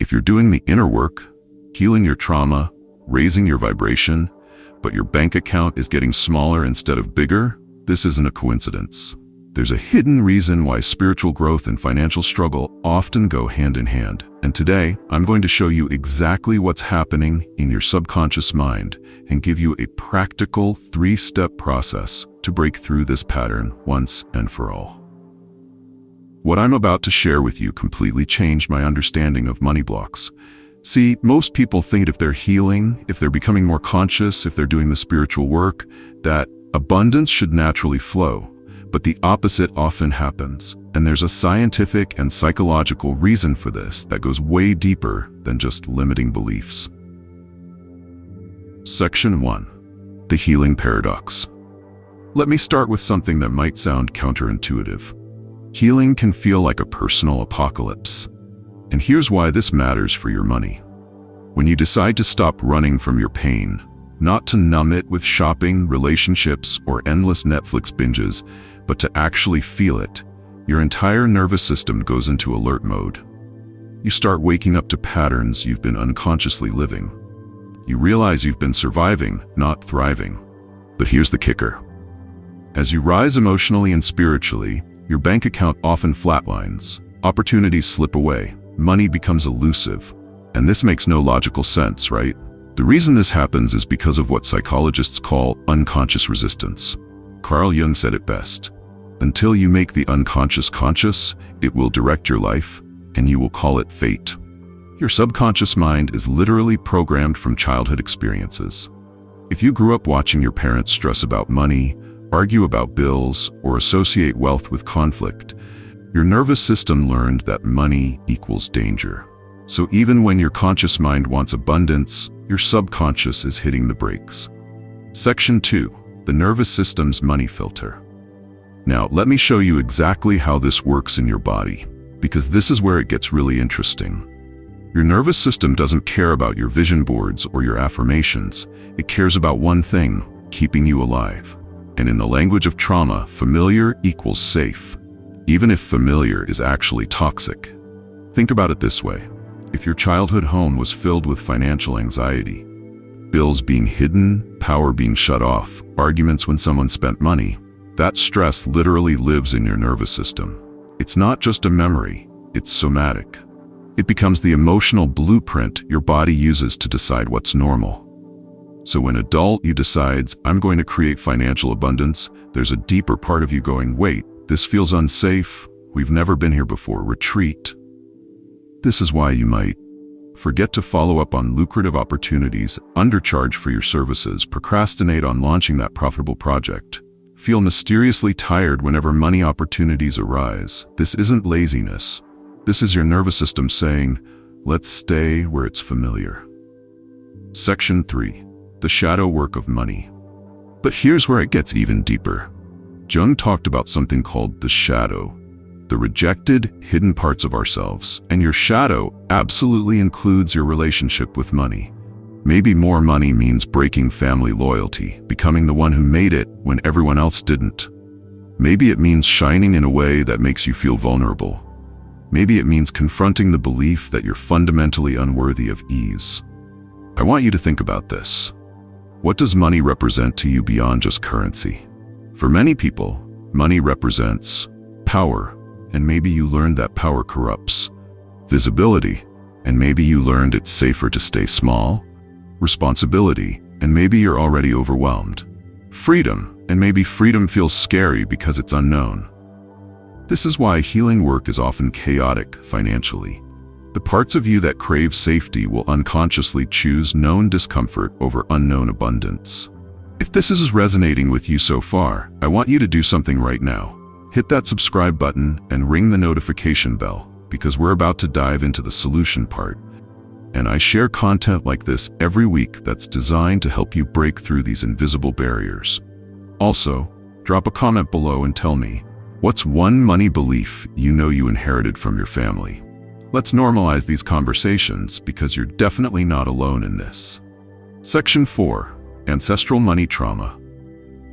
If you're doing the inner work, healing your trauma, raising your vibration, but your bank account is getting smaller instead of bigger, this isn't a coincidence. There's a hidden reason why spiritual growth and financial struggle often go hand in hand. And today, I'm going to show you exactly what's happening in your subconscious mind and give you a practical 3-step process to break through this pattern once and for all. What I'm about to share with you completely changed my understanding of money blocks. See, most people think if they're healing, if they're becoming more conscious, if they're doing the spiritual work, that abundance should naturally flow. But the opposite often happens, and there's a scientific and psychological reason for this that goes way deeper than just limiting beliefs. Section 1. The Healing Paradox. Let me start with something that might sound counterintuitive. Healing can feel like a personal apocalypse. And here's why this matters for your money. When you decide to stop running from your pain, not to numb it with shopping, relationships, or endless Netflix binges, but to actually feel it, your entire nervous system goes into alert mode. You start waking up to patterns you've been unconsciously living. You realize you've been surviving, not thriving. But here's the kicker. As you rise emotionally and spiritually, your bank account often flatlines. Opportunities slip away. Money becomes elusive. And this makes no logical sense, right? The reason this happens is because of what psychologists call unconscious resistance. Carl Jung said it best. Until you make the unconscious conscious, it will direct your life, and you will call it fate. Your subconscious mind is literally programmed from childhood experiences. If you grew up watching your parents stress about money, argue about bills, or associate wealth with conflict, your nervous system learned that money equals danger. So even when your conscious mind wants abundance, your subconscious is hitting the brakes. Section 2. The nervous system's money filter. Now, let me show you exactly how this works in your body, because this is where it gets really interesting. Your nervous system doesn't care about your vision boards or your affirmations. It cares about one thing: keeping you alive. And in the language of trauma, familiar equals safe, even if familiar is actually toxic. Think about it this way. If your childhood home was filled with financial anxiety, bills being hidden, power being shut off, arguments when someone spent money, that stress literally lives in your nervous system. It's not just a memory, it's somatic. It becomes the emotional blueprint your body uses to decide what's normal. So when an adult you decides, I'm going to create financial abundance, there's a deeper part of you going, wait, this feels unsafe, we've never been here before, retreat. This is why you might forget to follow up on lucrative opportunities, undercharge for your services, procrastinate on launching that profitable project, feel mysteriously tired whenever money opportunities arise. This isn't laziness. This is your nervous system saying, let's stay where it's familiar. Section 3. The shadow work of money. But here's where it gets even deeper. Jung talked about something called the shadow, the rejected, hidden parts of ourselves. And your shadow absolutely includes your relationship with money. Maybe more money means breaking family loyalty, becoming the one who made it when everyone else didn't. Maybe it means shining in a way that makes you feel vulnerable. Maybe it means confronting the belief that you're fundamentally unworthy of ease. I want you to think about this. What does money represent to you beyond just currency? For many people, money represents power, and maybe you learned that power corrupts. Visibility, and maybe you learned it's safer to stay small. Responsibility, and maybe you're already overwhelmed. Freedom, and maybe freedom feels scary because it's unknown. This is why healing work is often chaotic financially. The parts of you that crave safety will unconsciously choose known discomfort over unknown abundance. If this is resonating with you so far, I want you to do something right now. Hit that subscribe button and ring the notification bell, because we're about to dive into the solution part. And I share content like this every week that's designed to help you break through these invisible barriers. Also, drop a comment below and tell me, what's one money belief you know you inherited from your family? Let's normalize these conversations, because you're definitely not alone in this. Section 4. Ancestral money trauma.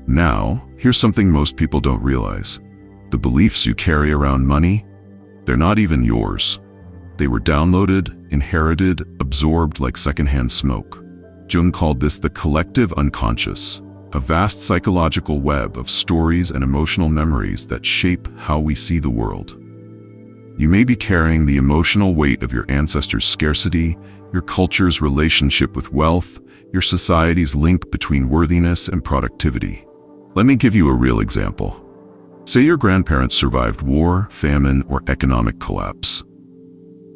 Now, here's something most people don't realize. The beliefs you carry around money, they're not even yours. They were downloaded, inherited, absorbed like secondhand smoke. Jung called this the collective unconscious, a vast psychological web of stories and emotional memories that shape how we see the world. You may be carrying the emotional weight of your ancestors' scarcity, your culture's relationship with wealth, your society's link between worthiness and productivity. Let me give you a real example. Say your grandparents survived war, famine, or economic collapse.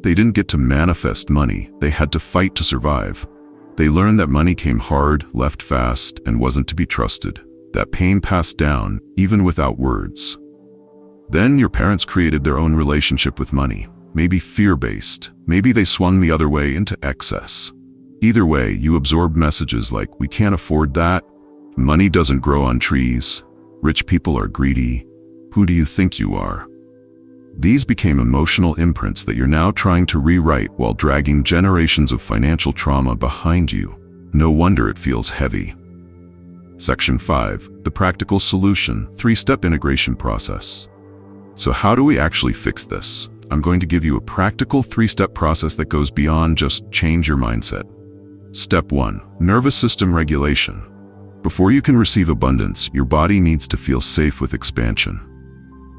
They didn't get to manifest money, they had to fight to survive. They learned that money came hard, left fast, and wasn't to be trusted. That pain passed down, even without words. Then your parents created their own relationship with money, maybe fear-based, maybe they swung the other way into excess. Either way, you absorbed messages like, "We can't afford that," "Money doesn't grow on trees," "Rich people are greedy," "Who do you think you are?" These became emotional imprints that you're now trying to rewrite while dragging generations of financial trauma behind you. No wonder it feels heavy. Section 5. The practical solution, 3-step integration process. So how do we actually fix this? I'm going to give you a practical 3-step process that goes beyond just change your mindset. Step 1. Nervous system regulation. Before you can receive abundance, your body needs to feel safe with expansion.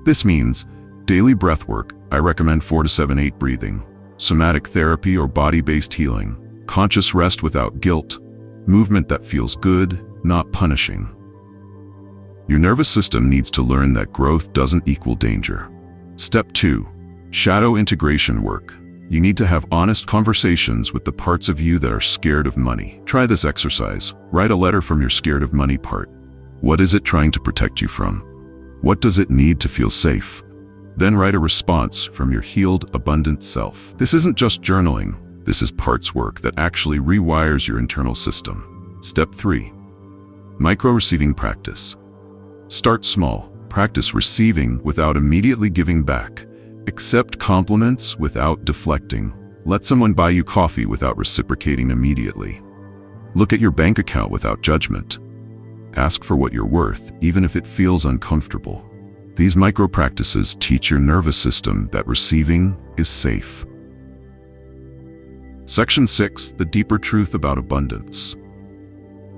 This means daily breath work. I recommend 4 to 7-8 breathing, somatic therapy or body-based healing, conscious rest without guilt, movement that feels good, not punishing. Your nervous system needs to learn that growth doesn't equal danger. Step 2. Shadow integration work. You need to have honest conversations with the parts of you that are scared of money. Try this exercise. Write a letter from your scared of money part. What is it trying to protect you from? What does it need to feel safe? Then write a response from your healed, abundant self. This isn't just journaling. This is parts work that actually rewires your internal system. Step 3. Micro-receiving practice. Start small. Practice receiving without immediately giving back. Accept compliments without deflecting. Let someone buy you coffee without reciprocating immediately. Look at your bank account without judgment. Ask for what you're worth, even if it feels uncomfortable. These micro-practices teach your nervous system that receiving is safe. Section 6. The deeper truth about abundance.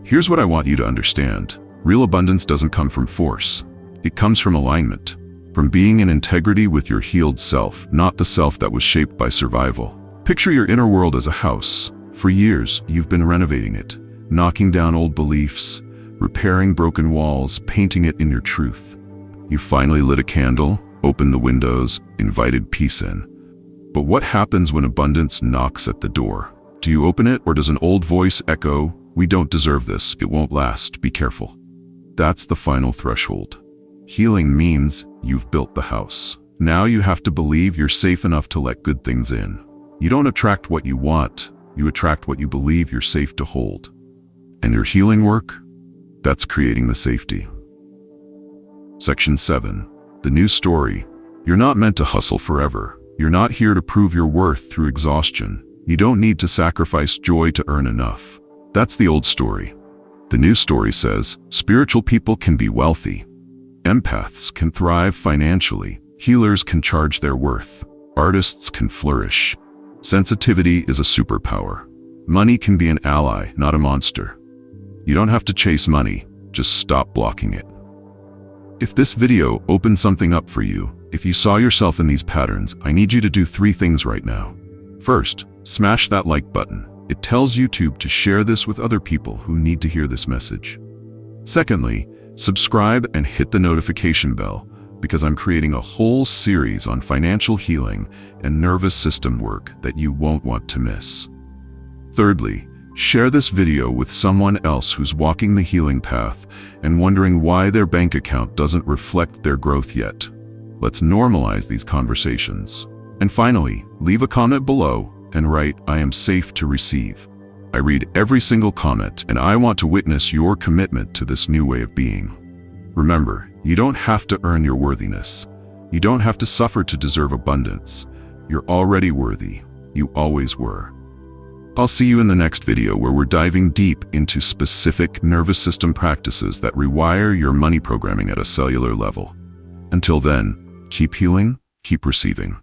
Here's what I want you to understand. Real abundance doesn't come from force. It comes from alignment, from being in integrity with your healed self, not the self that was shaped by survival. Picture your inner world as a house. For years, you've been renovating it, knocking down old beliefs, repairing broken walls, painting it in your truth. You finally lit a candle, opened the windows, invited peace in. But what happens when abundance knocks at the door? Do you open it, or does an old voice echo, "We don't deserve this, it won't last, be careful"? That's the final threshold. Healing means you've built the house. Now you have to believe you're safe enough to let good things in. You don't attract what you want, you attract what you believe you're safe to hold. And your healing work? That's creating the safety. Section 7. The new story. You're not meant to hustle forever. You're not here to prove your worth through exhaustion. You don't need to sacrifice joy to earn enough. That's the old story. The new story says, spiritual people can be wealthy. Empaths can thrive financially. Healers can charge their worth. Artists can flourish. Sensitivity is a superpower. Money can be an ally, not a monster. You don't have to chase money, just stop blocking it. If this video opened something up for you, if you saw yourself in these patterns, I need you to do 3 things right now. First, smash that like button. It tells YouTube to share this with other people who need to hear this message. Secondly, subscribe and hit the notification bell, because I'm creating a whole series on financial healing and nervous system work that you won't want to miss. Thirdly, share this video with someone else who's walking the healing path and wondering why their bank account doesn't reflect their growth yet. Let's normalize these conversations. And finally, leave a comment below and write, "I am safe to receive." I read every single comment, and I want to witness your commitment to this new way of being. Remember, you don't have to earn your worthiness. You don't have to suffer to deserve abundance. You're already worthy. You always were. I'll see you in the next video where we're diving deep into specific nervous system practices that rewire your money programming at a cellular level. Until then, keep healing, keep receiving.